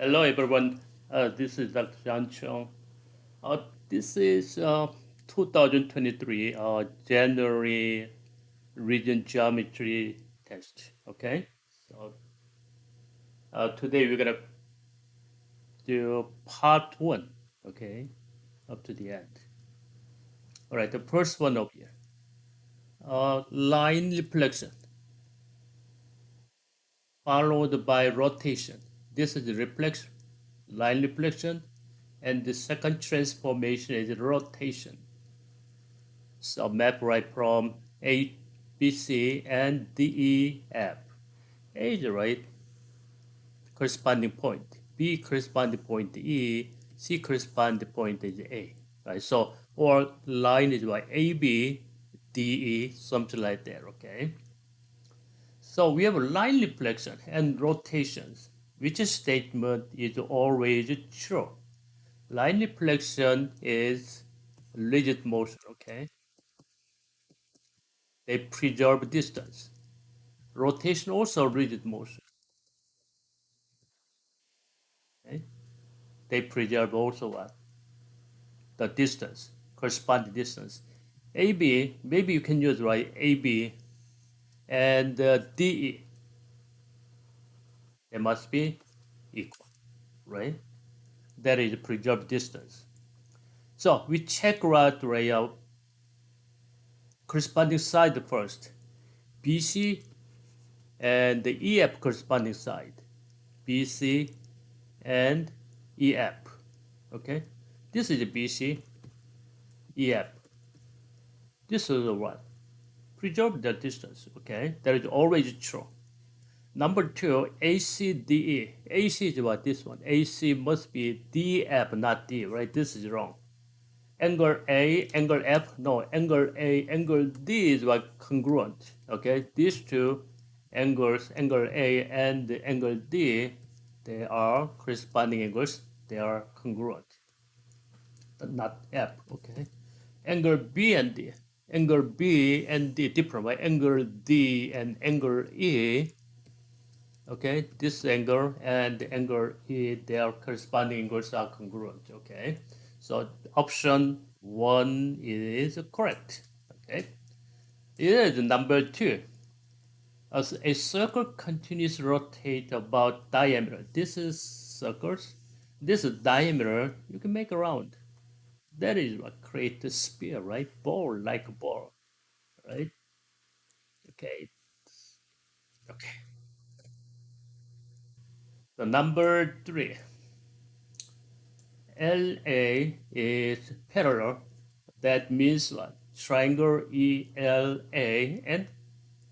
Hello, everyone. This is Dr. Chung. Uh, this is 2023 January Regent geometry test. Okay, so today we're gonna do part one. Okay, up to the end. All right, the first one up here. Line reflection followed by rotation. This is the reflection, line reflection, and the second transformation is rotation. So map right from A, B, C, and D, E, F. A is the right corresponding point. B corresponding point E. C corresponding point is A. Right. So or line is like A, B, D, E, something like that. Okay. So we have a line reflection and rotations. Which statement is always true? Line reflection is rigid motion. Okay. They preserve distance. Rotation also rigid motion. Okay? They preserve also what? The distance, corresponding distance. AB, maybe you can use right AB and DE. They must be equal, right? That is preserved distance. So we check right, corresponding side first. BC and the EF corresponding side. BC and EF. Okay? This is BC, EF. This is what? Preserve the distance, okay? That is always true. Number two, ACDE. AC is what? This one. AC must be DF, not D, right? This is wrong. Angle A, angle F, no. Angle A, angle D is what? Congruent, okay? These two angles, angle A and angle D, they are corresponding angles. They are congruent, not F, okay? Angle B and D. Angle B and D different, right? Angle D and angle E. Okay, this angle and the angle E, their corresponding angles are congruent. Okay, so option one is correct. Okay, here is number two. As a circle continues to rotate about diameter, this is circles. This is diameter. You can make a round. That is what creates a sphere, right? Ball like a ball, right? Okay. Okay. The number three, LA is parallel. That means what? Triangle ELA and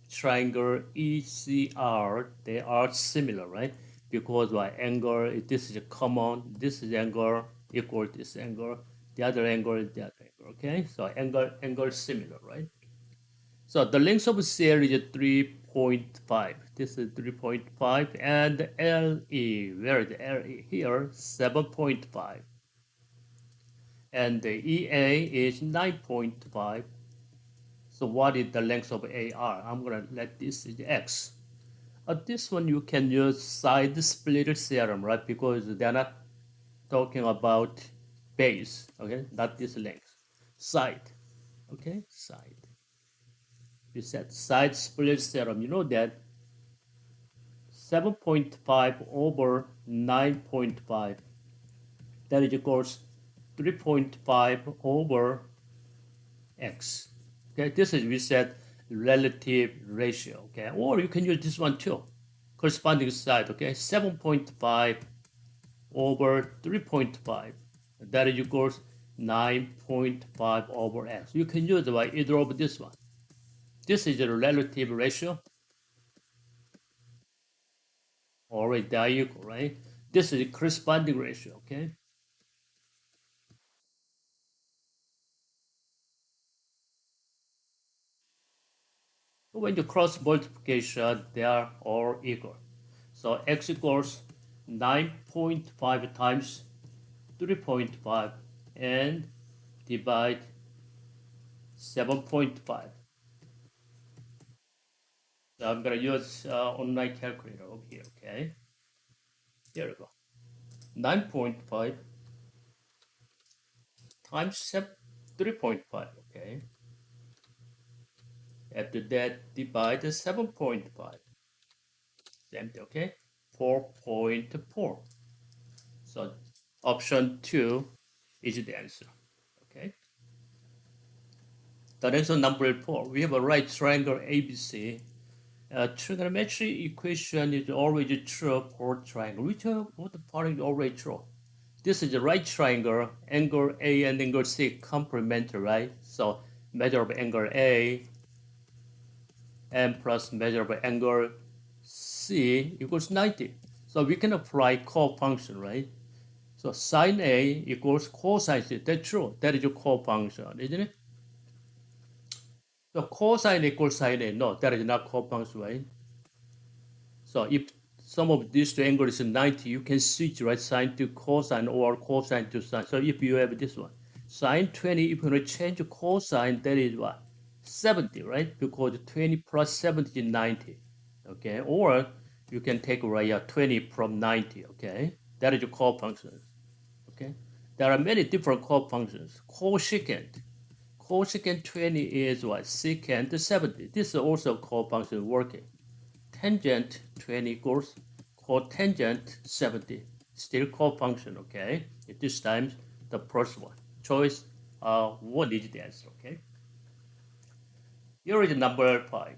triangle ECR, they are similar, right? Because what angle, this is a common, this is angle equal this angle, the other angle is the other angle, okay? So angle similar, right? So the length of CL is 3.5. This is 3.5 and LE, where is the LE? Here, 7.5. And the EA is 9.5. So what is the length of AR? I'm going to let this is X. This one you can use side split theorem, right? Because they're not talking about base, okay? Not this length. Side, okay? Side. You said side split theorem. You know that 7.5 over 9.5, that is equals 3.5 over x. Okay, this is we said relative ratio. Okay, or you can use this one too. Corresponding side. Okay, 7.5 over 3.5. That is equals 9.5 over x. You can use either of this one. This is a relative ratio. Alright, they are equal, right? This is a corresponding ratio. Okay. When you cross multiplication, they are all equal. So x equals 9.5 times 3.5 and divide 7.5. So I'm going to use online calculator over here, okay? Here we go. 9.5 times 3.5. Okay. After that, divide the 7.5. Same thing, okay? 4.4. So option 2 is the answer. Okay. The next one, number 4. We have a right triangle ABC. Trigonometry equation is always true for triangle. Which what part is always true? This is the right triangle. Angle A and angle C complementary, right? So measure of angle A and plus measure of angle C equals 90. So we can apply co-function, right? So sine A equals cosine C. That's true. That is a co-function, isn't it? So cosine equals sine A. No, that is not co-function, right? So if some of these two angles is 90, you can switch, right? Sine to cosine or cosine to sine. So if you have this one, sine 20, if you want to change cosine, that is what? 70, right? Because 20 plus 70 is 90. Okay, or you can take right 20 from 90, okay? That is your co-function, okay? There are many different co-functions. Cosecant. Cosecant 20 is what? Secant 70. This is also co-function working. Tangent 20 equals cotangent 70. Still co-function, okay? At this time, the first one. Choice what is the answer, okay? Here is number 5.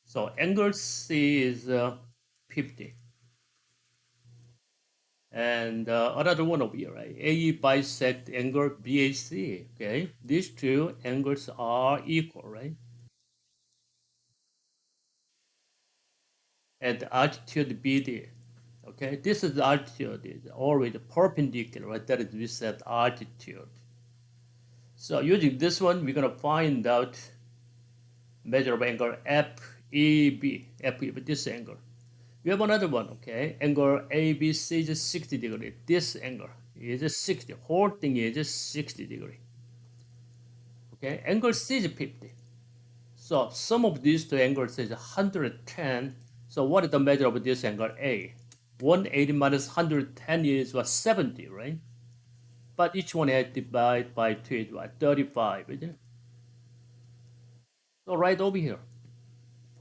So angle C is 50. And another one over here, right? AE bisect angle BAC, okay? These two angles are equal, right? And the altitude BD, okay? This is the altitude, is always perpendicular, right? That is, we said altitude. So using this one, we're gonna find out measure of angle FEB, FEB, this angle. We have another one, okay? Angle ABC is 60 degree. This angle is 60. Whole thing is 60 degree. Okay, angle C is 50. So sum of these two angles is 110. So what is the measure of this angle A? 180 minus 110 is what? 70, right? But each one has divided by 2 is what? 35, isn't it? So right over here,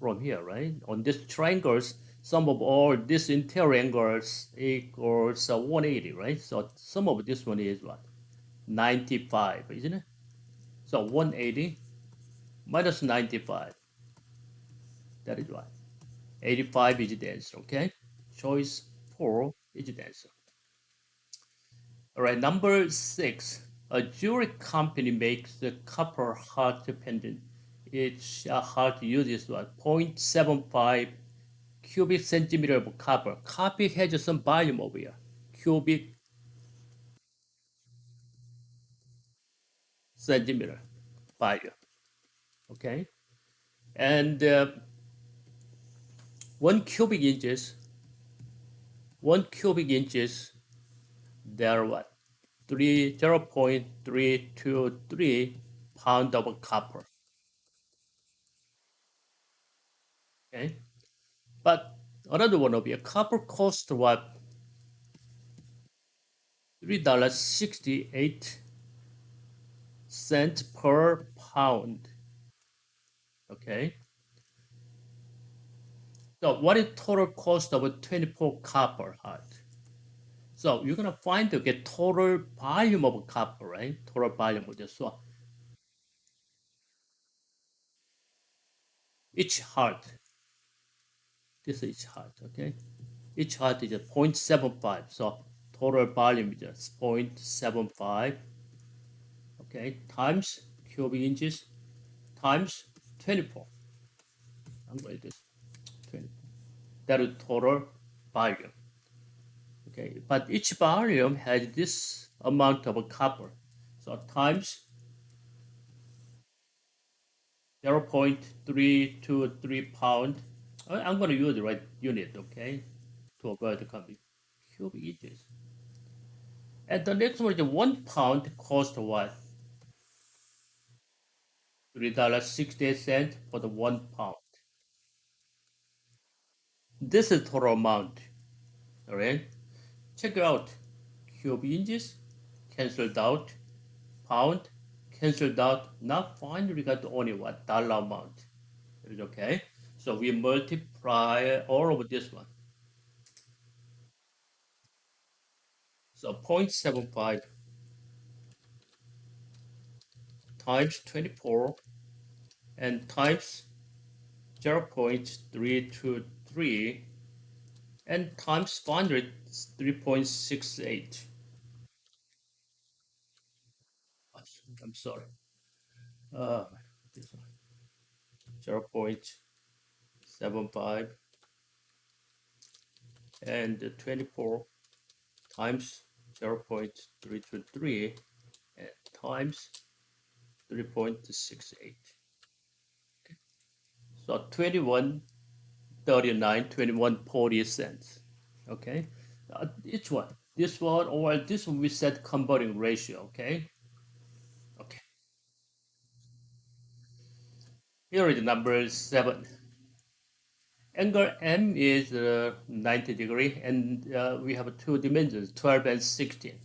from here, right? On these triangles, sum of all these interior angles equals 180, right? So sum of this one is what? 95, isn't it? So 180 minus 95, that is what? 85 is the answer, okay? Choice 4 is the answer. All right, number 6. A jewelry company makes the copper heart pendant. Each heart uses what? 0.75 cubic centimeter of copper. Copper has some volume over here. Cubic centimeter volume, okay? And 1 cubic inches, there are what? 0.323 pound of copper. Okay, but another one will be a copper cost what? $3.68 per pound. Okay, so what is total cost of a 24 copper heart? So you're gonna find to get total volume of copper, right? Total volume of this. So each heart, this is each heart, okay? Each heart is a 0.75. So total volume is just 0.75, okay, times cubic inches times 24. I'm going to do this 24. That is total volume. Okay, but each volume has this amount of copper. So times 0.323 pound. I'm going to use the right unit, okay, to avoid the company. Cubic inches. And the next one is 1 pound cost what? $3.68 for the 1 pound. This is total amount. All right, check it out. Cube inches canceled out, pound canceled out. Now finally we got only what dollar amount. It is okay. So we multiply all of this one. So 0.75 times 24 and times 0.323 and times 400 3.68. I'm sorry. Uh, this one. 0.75 and 24 times 0.323 and times 3.68. So 21.39, 21.40 cents. Okay. Each one. This one or this one we set converting ratio. Okay. Okay. Here is number 7. Angle M is 90 degree and we have two dimensions, 12 and 16.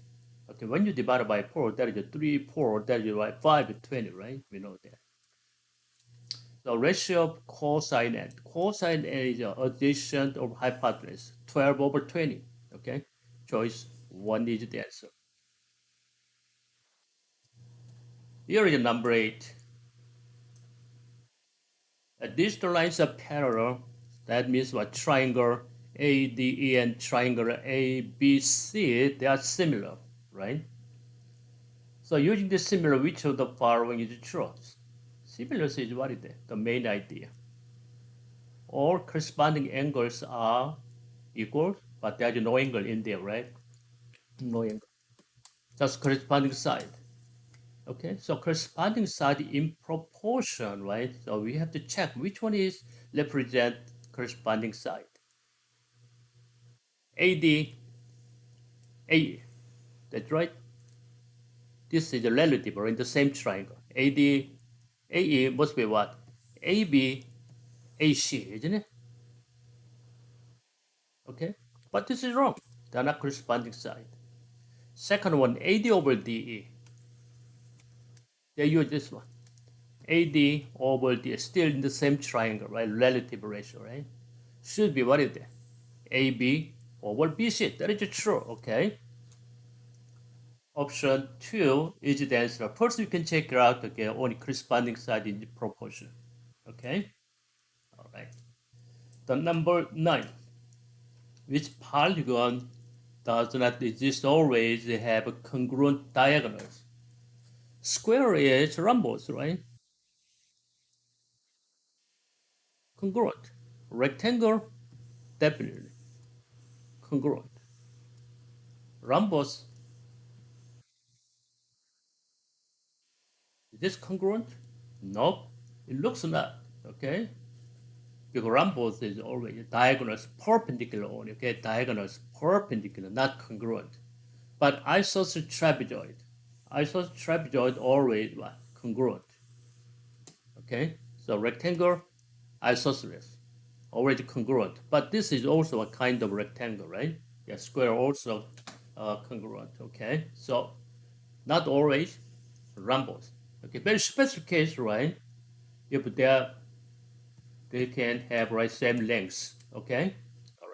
Okay, when you divide by 4, that is a 3, 4, that is like 5, 20, right? We know that. The ratio of cosine n. Cosine n is the addition of hypotenuse, 12 over 20. Okay, choice 1 is the answer. Here is number 8. These two lines are parallel. That means what? Triangle ADE and triangle ABC, they are similar, right? So using the similar, which of the following is true? Similar is what is the main idea. All corresponding angles are equal, but there's no angle in there, right? No angle. Just corresponding side. Okay, so corresponding side in proportion, right? So we have to check which one is represent corresponding side. AD, AE, that's right. This is a relative or in the same triangle. AD, AE must be what? AB, AC, isn't it? Okay, but this is wrong. They're not corresponding side. Second one, AD over DE. They use this one. AD over DE, still in the same triangle, right? Relative ratio, right? Should be what is that? AB over BC. That is true, okay? Option 2 is the answer. First, you can check it out, okay, only corresponding side in the proportion, okay? All right. The number 9, which polygon does not exist always have congruent diagonals? Square is rhombus, right? Congruent. Rectangle, definitely congruent. Rhombus, is this congruent? Nope. It looks not, okay? Because rhombus is always diagonals perpendicular only, okay? Diagonals perpendicular, not congruent. But isosceles trapezoid. Isosceles trapezoid always what? Congruent, okay? So rectangle, isosceles, already congruent. But this is also a kind of rectangle, right? Yeah, square also congruent, okay? So not always rhombus. Okay, very special case, right? If they can have right same lengths, okay? All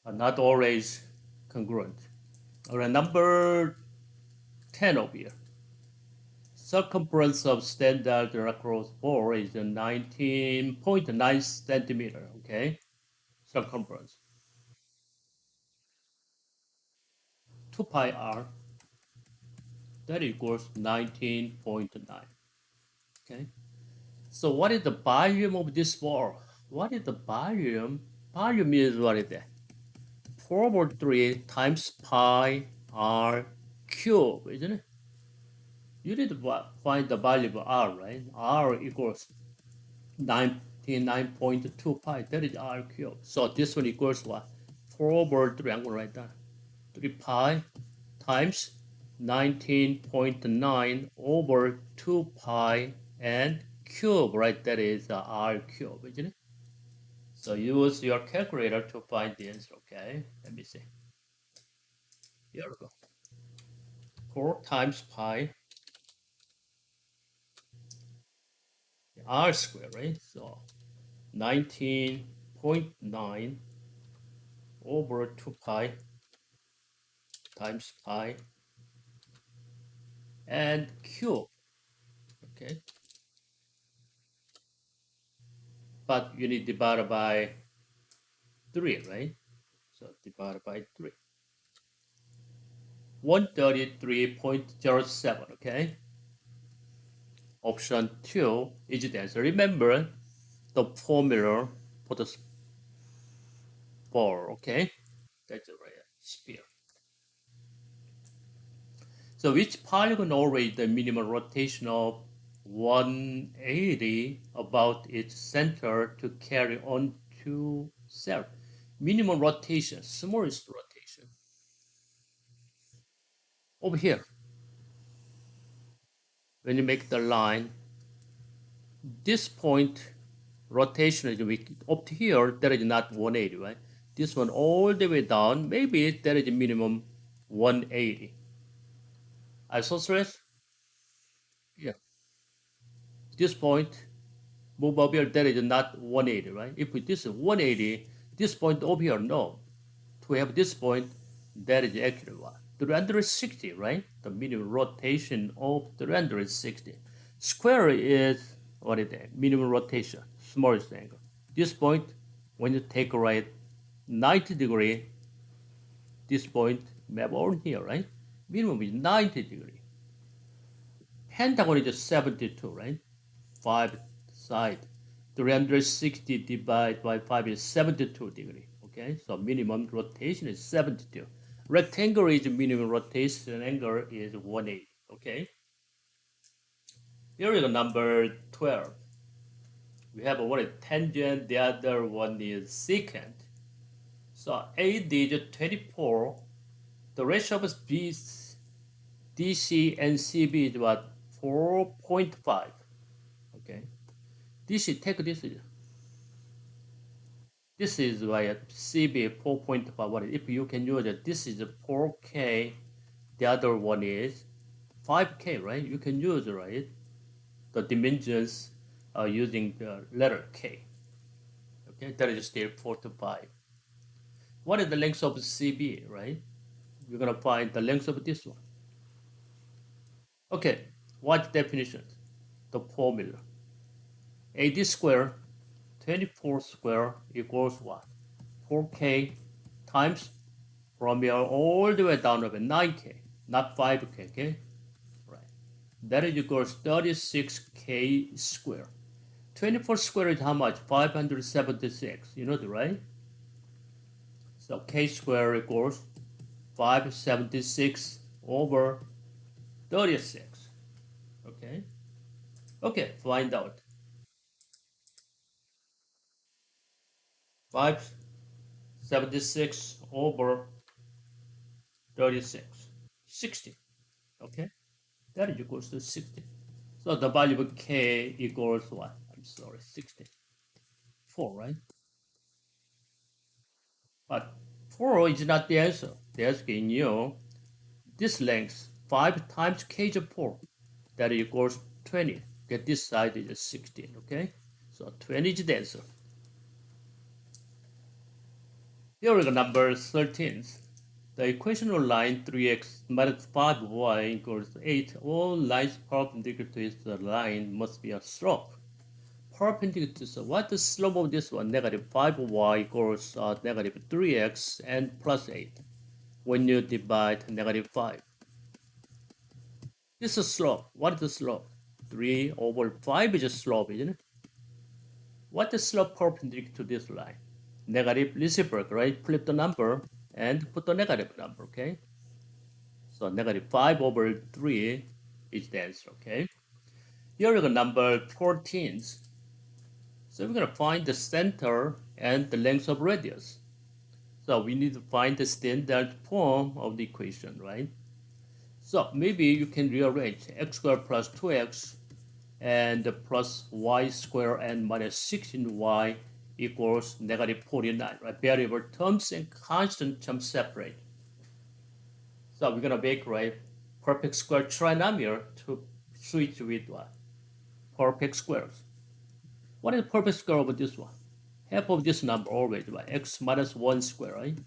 right. Not always congruent. All right, number 10 over here. Circumference of standard across board is 19.9 centimeter, okay? Circumference. 2 pi r, that equals 19.9, okay? So what is the volume of this ball? What is the volume? Volume is what is that? 4 over 3 times pi r cube, isn't it? You need to find the value of r, right? R equals 99.2 pi. That is r cubed. So this one equals what? 4 over 3. I'm going to write that. 3 pi times 19.9 over 2 pi and cube, right? That is r cube, isn't it? So use your calculator to find the answer, okay? Let me see. Here we go. 4 times pi r squared, right? So 19.9 over 2 pi times pi and cube, okay? But you need divided by 3, right? So divided by 3. 133.07, okay? Option 2 is the answer. Remember the formula for the ball, okay? That's the right sphere. So which polygon always the minimum rotation of 180 about its center to carry on to self? Minimum rotation, smallest rotation. Over here, when you make the line, this point rotation is weak. Up to here, there is not 180, right? This one all the way down, maybe there is a minimum 180. Isosceles? Yeah. This point, move up here, there is not 180, right? If this is 180, this point over here, no. To have this point, that is actually what? 360, right? The minimum rotation of 360. Square is, what is that? Minimum rotation, smallest angle. This point, when you take a right 90 degree, this point map on here, right? Minimum is 90 degree. Pentagon is 72, right? 5 side. 360 divided by 5 is 72 degree. Okay, so minimum rotation is 72. Rectangle is minimum rotation angle is 180. Okay, here is number 12. We have one is tangent, the other one is secant. So AD is 24. The ratio of B, DC and CB is what? 4.5. Okay, DC, take this. This is why CB 4.5. What if you can use it? This is 4K. The other one is 5K, right? You can use, right? The dimensions are using the letter K. Okay, that is still 4 to 5. What is the length of CB, right? We're gonna find the length of this one. Okay, what definition? The formula. AD square 24 square equals what? 4K times from here all the way down to 9K, not 5K, okay? Right. That is equals 36K square. 24 square is how much? 576. You know that, right? So K square equals 576 over 36. Okay? Okay, find out. 576 over 36. 60. Okay? That is equals to 60. So the value of K equals what? I'm sorry, 60. 4, right? But 4 is not the answer. They're asking you this length 5 times k to 4. That equals 20. Get this side is 16, okay? So 20 is the answer. Here is number 13. The equation of line 3x minus 5y equals 8. All lines perpendicular to its line must be a slope. Perpendicular to, so what the slope of this one? Negative 5y equals negative 3x and plus 8 when you divide negative 5. This is slope. What is the slope? 3 over 5 is a slope, isn't it? What is slope perpendicular to this line? Negative reciprocal, right? Flip the number and put the negative number, okay? So negative 5 over 3 is the answer, okay? Here we go, number 14. So we're going to find the center and the length of radius. So we need to find the standard form of the equation, right? So maybe you can rearrange x squared plus 2x and plus y squared and minus 16y equals negative 49, right? Variable terms and constant terms separate. So we're gonna make, right, perfect square trinomial to switch with what? Perfect squares. What is the perfect square of this one? Half of this number always, right? X minus 1 square, right?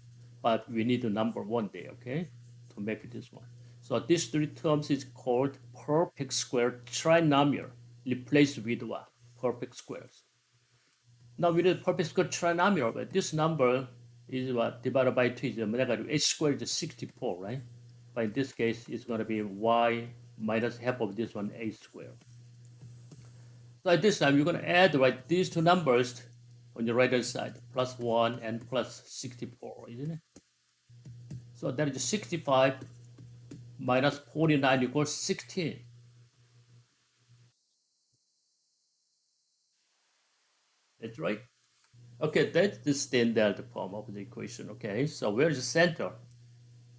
But we need the number 1 there, okay? To make this one. So these three terms is called perfect square trinomial. Replaced with what? Perfect squares. Now with the perfect square trinomial, but this number is what? Divided by 2 is negative. H squared is 64, right? But in this case, it's going to be y minus half of this one, a squared. So at this time, you're going to add, right, these two numbers on the right hand side, plus 1 and plus 64, isn't it? So that is 65 minus 49 equals 16. That's right. Okay, that's the standard form of the equation. Okay, so where is the center?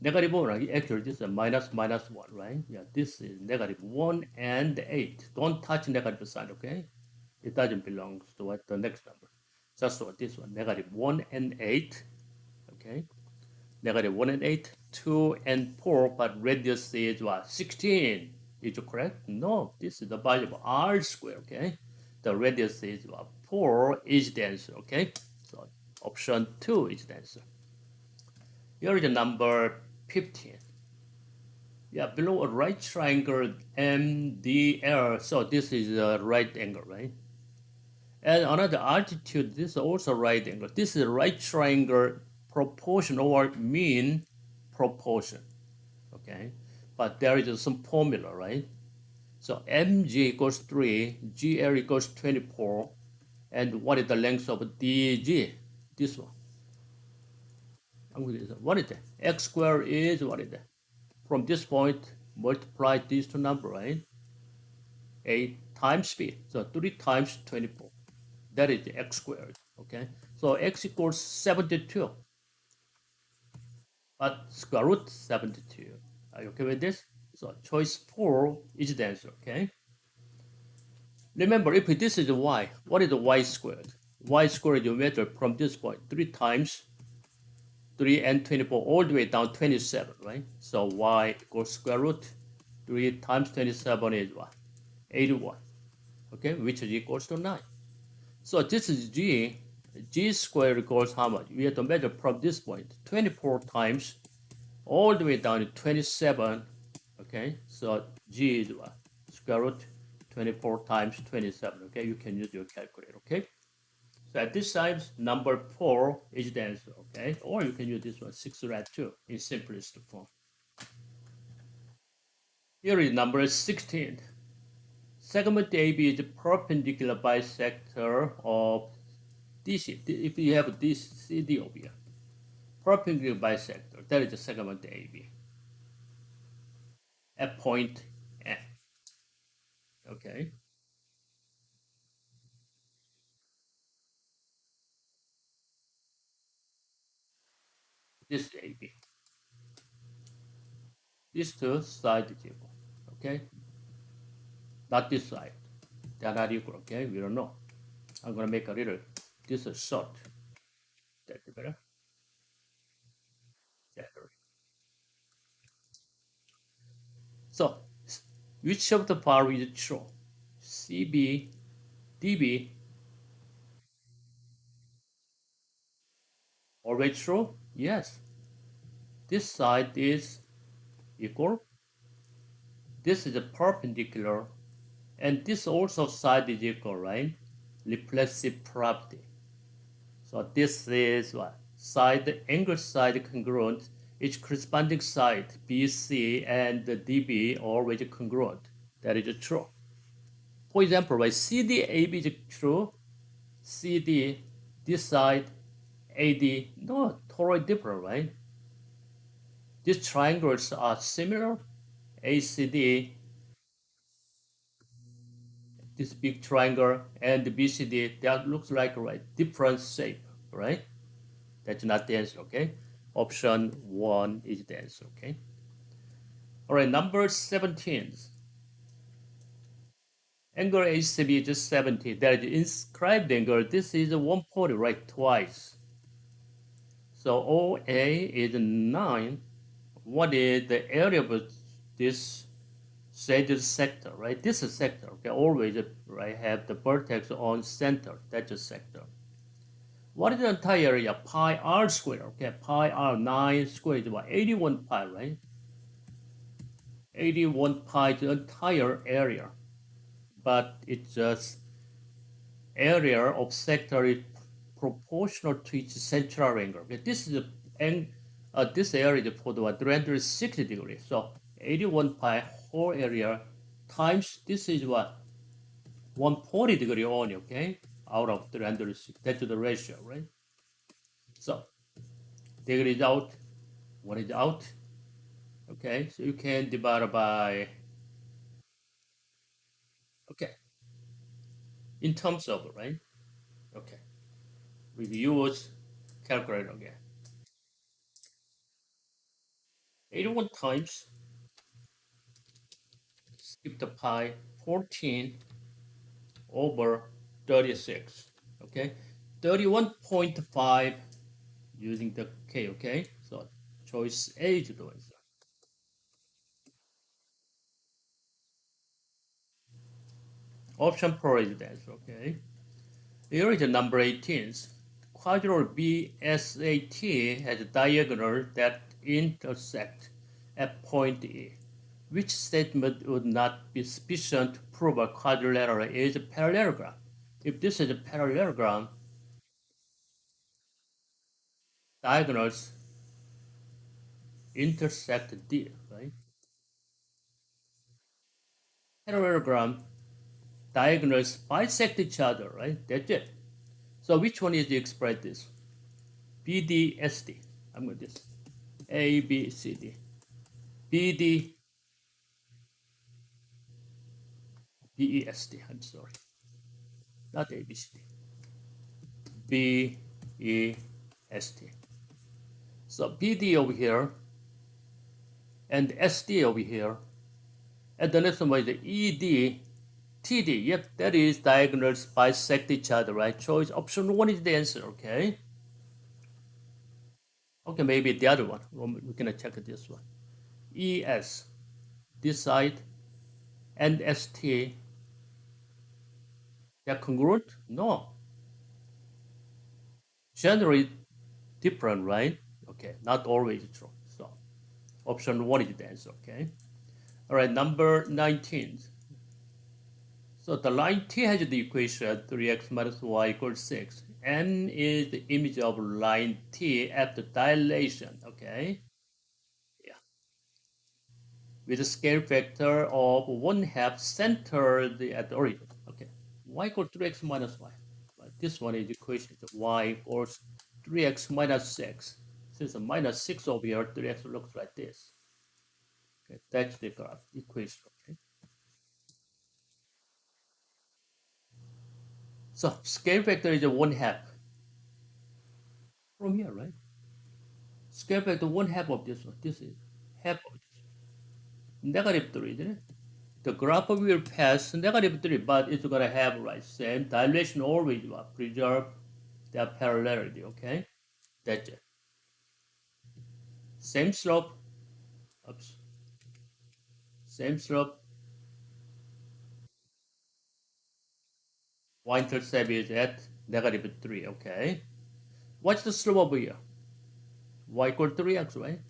Negative 1, right? Actually, this is a minus minus 1, right? Yeah, this is negative 1 and 8. Don't touch negative sign, okay? It doesn't belong to what the next number. Just what this one, negative 1 and 8, okay? Negative 1 and 8, 2 and 4, but radius is what? 16. Is it correct? No, this is the value of r squared, okay? The radius is what? 4 is the answer, okay? So option 2 is the answer. Here is the number 15. Yeah, below a right triangle MDL, so this is a right angle, right? And another altitude, this is also right angle. This is right triangle proportion or mean proportion, okay? But there is some formula, right? So mg equals 3, gl equals 24, and what is the length of dg? This one. What is that? X squared is what is that? From this point, multiply these two numbers, right? 8 times b. So 3 times 24. That is x squared. Okay. So x equals 72. But square root 72. Are you okay with this? So choice 4 is the answer. Okay. Remember, if this is y, what is the y squared? Y squared you measure from this point 3 times 3 and 24 all the way down 27, right? So y equals square root 3 times 27 is what? 81. Okay, which is equals to 9. So this is g. G squared equals how much? We have to measure from this point 24 times all the way down to 27. Okay, so g is what? Square root 24 times 27. Okay, you can use your calculator. Okay, so at this time, number 4 is the answer. Okay, or you can use this one 6 red 2 in simplest form. Here is number 16. Segment AB is the perpendicular bisector of DC. If you have this CD over here, perpendicular bisector, that is the segment AB at point F. Okay, this is AB. These two sides is equal. Okay, not this side. They are not equal. Okay, we don't know. I'm gonna make a little. This is short. That's better. That's right. So, which of the following is true? CB, DB, always true? Yes. This side is equal. This is a perpendicular. And this also side is equal, right? Reflexive property. So this is what? Side, angle side congruent. Each corresponding side, BC and DB, always congruent. That is true. For example, right, CDAB is true. CD, this side, AD, no, totally different, right? These triangles are similar. ACD, this big triangle, and the BCD, that looks like, right, different shape, right? That's not the answer, okay? Option 1 is the answer, okay? All right, number 17. Angle HCB is 70. That is inscribed angle. This is 140, right? Twice. So OA is 9. What is the area of this shaded sector, right? This is sector. Okay, always right have the vertex on center. That's a sector. What is the entire area? Pi r squared. Okay, pi r 9 squared is what? 81 pi, right? 81 pi is the entire area. But it's just area of sector is proportional to its central angle. Okay, this is this area is for the 360 degrees. So 81 pi whole area times this is what 140 degree only. Okay, out of 360. That's the ratio, right? So degree is out. What is out? Okay, so you can divide by okay in terms of right. Okay, we use calculator again. 81 times skip the pi 14 over 36. Okay, 31.5 using the k. Okay, so choice A is the answer. Option 4 is the answer. Okay, here is the number 18. Quadral BSAT has a diagonal that intersect at point E. Which statement would not be sufficient to prove a quadrilateral is a parallelogram? If this is a parallelogram, diagonals intersect D, right? Parallelogram diagonals bisect each other, right? That's it. So which one is the express this? BDSD. I'm going to this. A, B, C, D. BD, BESD. I'm sorry. Not A, B, C, D. B, E, S, T. So BD over here and SD over here. And the next one is the ED, TD. Yep, that is diagonals bisect each other, right? Choice option 1 is the answer, okay? Okay, maybe the other one. We're gonna check this one. ES, this side, and ST, they're congruent? No, generally different, right? Okay, not always true. So option 1 is the answer, okay? All right, number 19. So the line T has the equation 3x minus y equals 6. N is the image of line T after dilation, okay? Yeah. With a scale factor of 1 half centered at the origin. Okay. Y equals 3x minus y. But this one is the equation. Y equals 3x minus 6. Since a minus 6 over here, 3x looks like this. Okay, that's the graph equation. Okay. So scale factor is a 1 half from here, right? Scale factor 1 half of this one. This is half of this. Negative 3, isn't it? The graph will pass negative 3, but it's going to have right same dilation always preserve their parallelity, okay? That's it. Same slope, oops, same slope, y-intercept is at negative 3, okay? What's the slope over here? Y equal 3x, right?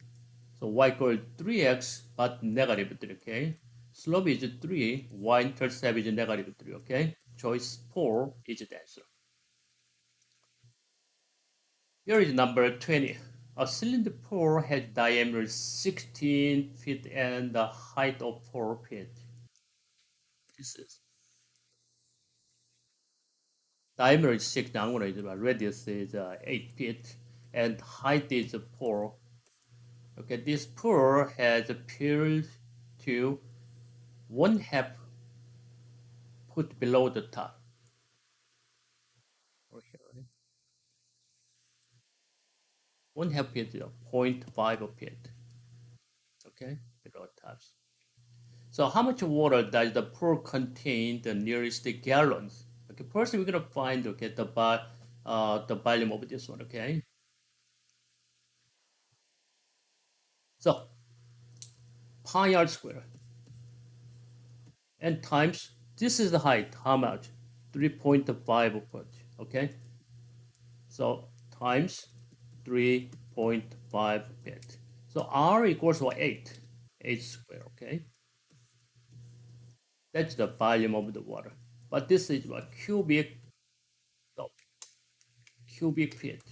So y equal 3x, but negative 3, okay? Slope is 3, y-intercept is negative 3, okay? Choice 4 is the answer. Here is number 20. A cylinder pole has diameter 16 feet and the height of 4 feet. This is diameter is 6 downward, but radius is 8 feet and height is 4. Okay, this pole has appeared to 1/2 foot below the top. Or here, right? 1/2 feet, 0.5 feet. Okay, below tops. So how much water does the pool contain the nearest gallons? Okay, first we're gonna find okay the volume of this one. Okay, so pi r square and times this is the height. How much? 3.5 foot. Okay, so times 3.5 feet. So r equals what 8. 8 square. Okay, that's the volume of the water. But this is what no, cubic feet.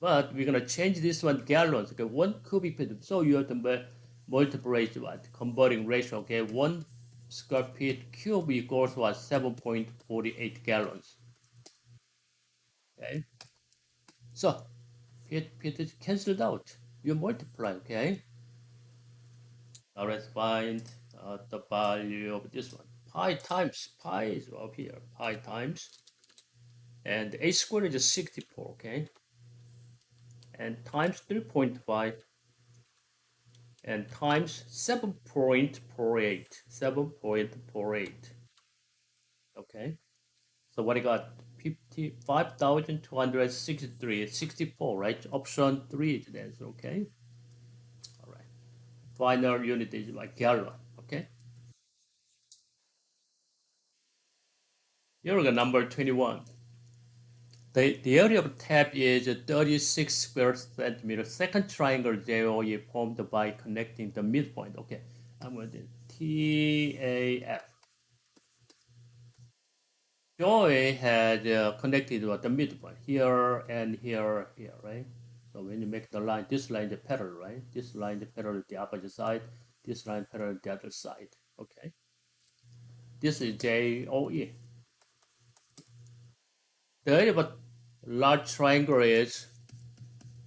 But we're gonna change this one gallons. Okay, 1 cubic feet. So you have to multiply what converting ratio. Okay, 1 square feet cube equals what 7.48 gallons. Okay, so feet is cancelled out. You multiply. Okay, now let's find the value of this one. Pi is up here. Pi times and a squared is 64. Okay, and times 3.5 and times 7.48. 7.48. Okay. So what I got? 55,263. 64, right? Option 3 is the answer. Okay. All right. Final unit is like gallon. Okay. Here we go, number 21. The area of tap is 36 square centimeters. Second triangle JOE formed by connecting the midpoint. Okay. I'm going to TAF. Joy had connected with the midpoint here and here, right? So when you make the line, this line the parallel, right? This line the parallel the opposite side, this line parallel the other side. Okay. This is JOE. The area of a large triangle is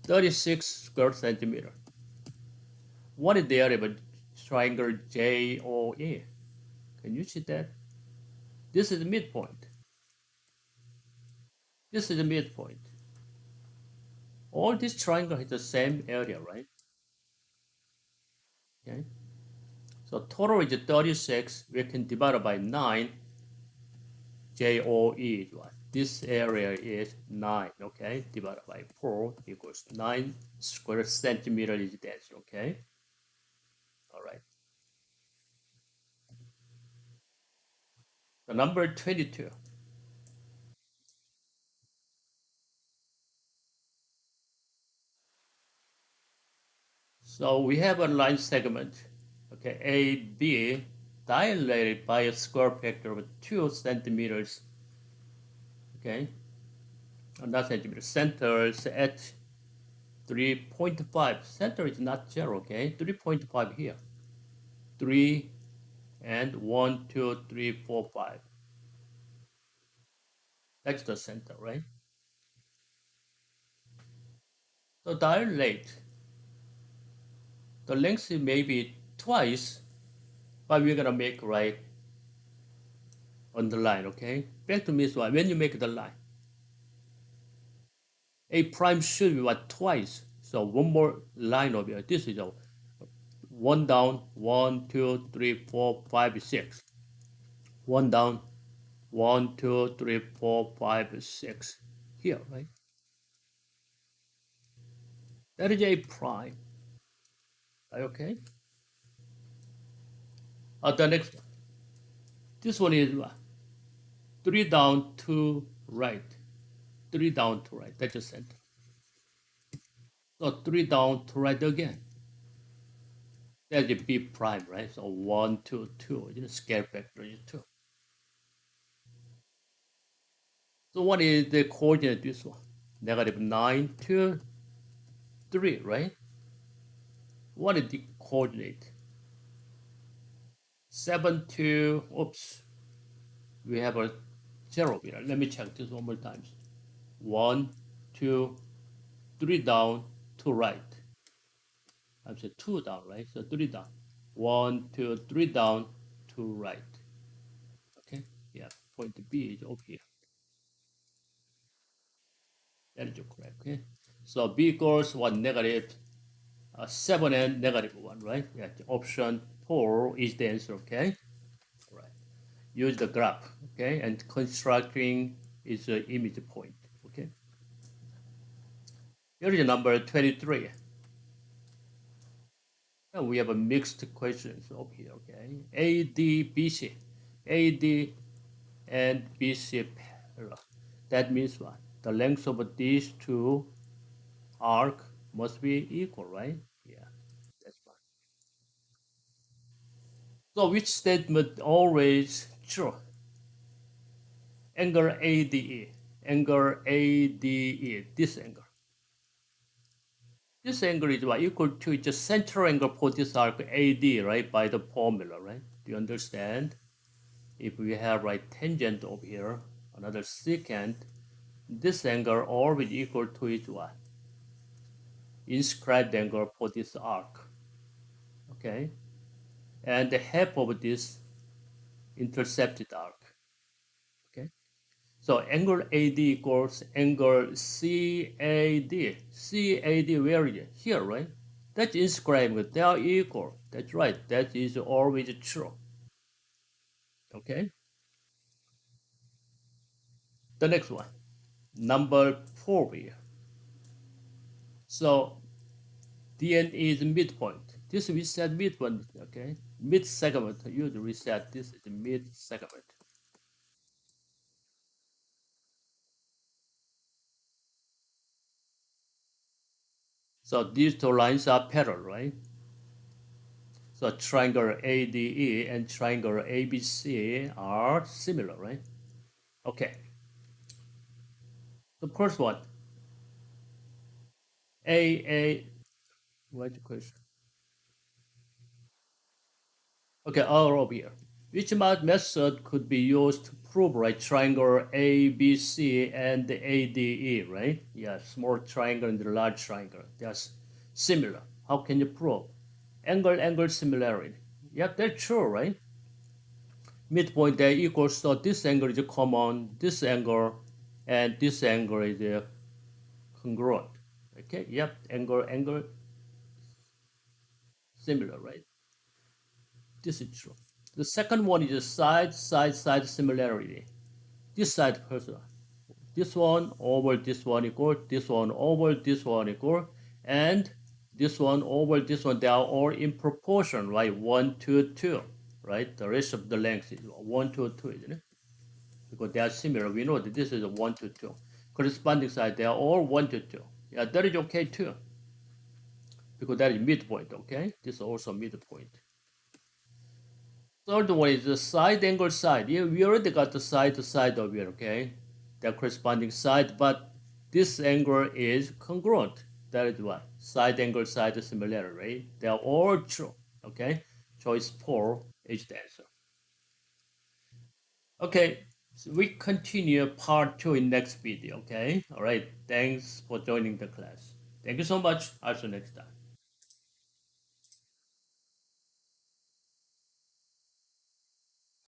36 square centimeter. What is the area of a triangle JOE? Can you see that? This is the midpoint. This is the midpoint. All this triangle has the same area, right? Okay. So total is 36. We can divide it by 9. JOE is what? This area is 9. Okay. Divided by 4 equals 9 square centimeter is the answer. Okay. All right. The number 22. So we have a line segment. Okay. AB dilated by a square factor of 2 centimeters. Okay. Not centimeters. Centers at 3.5. Center is not 0. Okay. 3.5 here. 3 and 1, 2, 3, 4, 5. That's the center, right? So dilate. The length is maybe twice, but we're gonna make right on the line, okay? Back to means what? When you make the line, A prime should be what twice. So one more line over here. This is a one down, one, two, three, four, five, six. One down, one, two, three, four, five, six. Here, right? That is A prime. Right, okay? The next one. This one is what? Three down, two right. Three down, two right. That's the center. So three down, two right again. That's the B prime, right? So one, two, two. You know, scale factor is two. So what is the coordinate this one? Negative 9, 2, 3, right? What is the coordinate? 7, 2, oops. We have a 0 here. Let me check this one more time. 1, 2, 3 down, 2 right. I'm saying 2 down, right? So 3 down. 1, 2, 3 down, 2 right. Okay? Yeah, point B is over here. That is correct. Okay? So B equals 1 negative 7 and negative 1, right? Yeah, option 4 is the answer, okay? Right. Use the graph, okay? And constructing is an image point, okay? Here is number 23. And we have a mixed questions over here, okay? AD, BC. AD and BC parallel. That means what? The length of these two arc must be equal, right? Yeah, that's fine. So which statement always true? Angle ADE. Angle ADE. This angle. This angle is what equal to just center angle for this arc AD, right? By the formula, right? Do you understand? If we have right tangent over here, another secant, this angle always equal to is what? Inscribed angle for this arc. Okay? And the half of this intercepted arc. Okay? So angle AD equals angle CAD. CAD, where is it? Here, right? That's inscribed. They are equal. That's right. That is always true. Okay? The next one. Number 4 here. So DN is midpoint. This we said midpoint, okay? Mid segment. You reset this is mid segment. So these two lines are parallel, right? So triangle ADE and triangle ABC are similar, right? Okay. The first one, A, what's the question? Okay, all over here. Which method could be used to prove, right? Triangle ABC and ADE, right? Yeah, small triangle and the large triangle. They're similar. How can you prove? Angle similarity. Yeah, that's true, right? Midpoint they equals, so this angle is common, this angle, and this angle is congruent. Okay, yep, angle similar, right? This is true. The second one is a side similarity. This side first, this one over this one equal, this one over this one equal, and this one over this one. They are all in proportion, right? 1 to 2, right? The rest of the length is 1 to 2, isn't it? Because they are similar. We know that this is a 1 to 2. Corresponding side, they are all 1 to 2. Yeah, that is okay too, because that is midpoint, okay? This is also midpoint. Third one is the side angle side. Yeah, we already got the side to side over here, okay? The corresponding side, but this angle is congruent. That is what? Side angle side similarity, right? They are all true, okay? Choice 4 is the answer. Okay, so we continue part 2 in next video, okay? All right, thanks for joining the class. Thank you so much. I'll see you next time.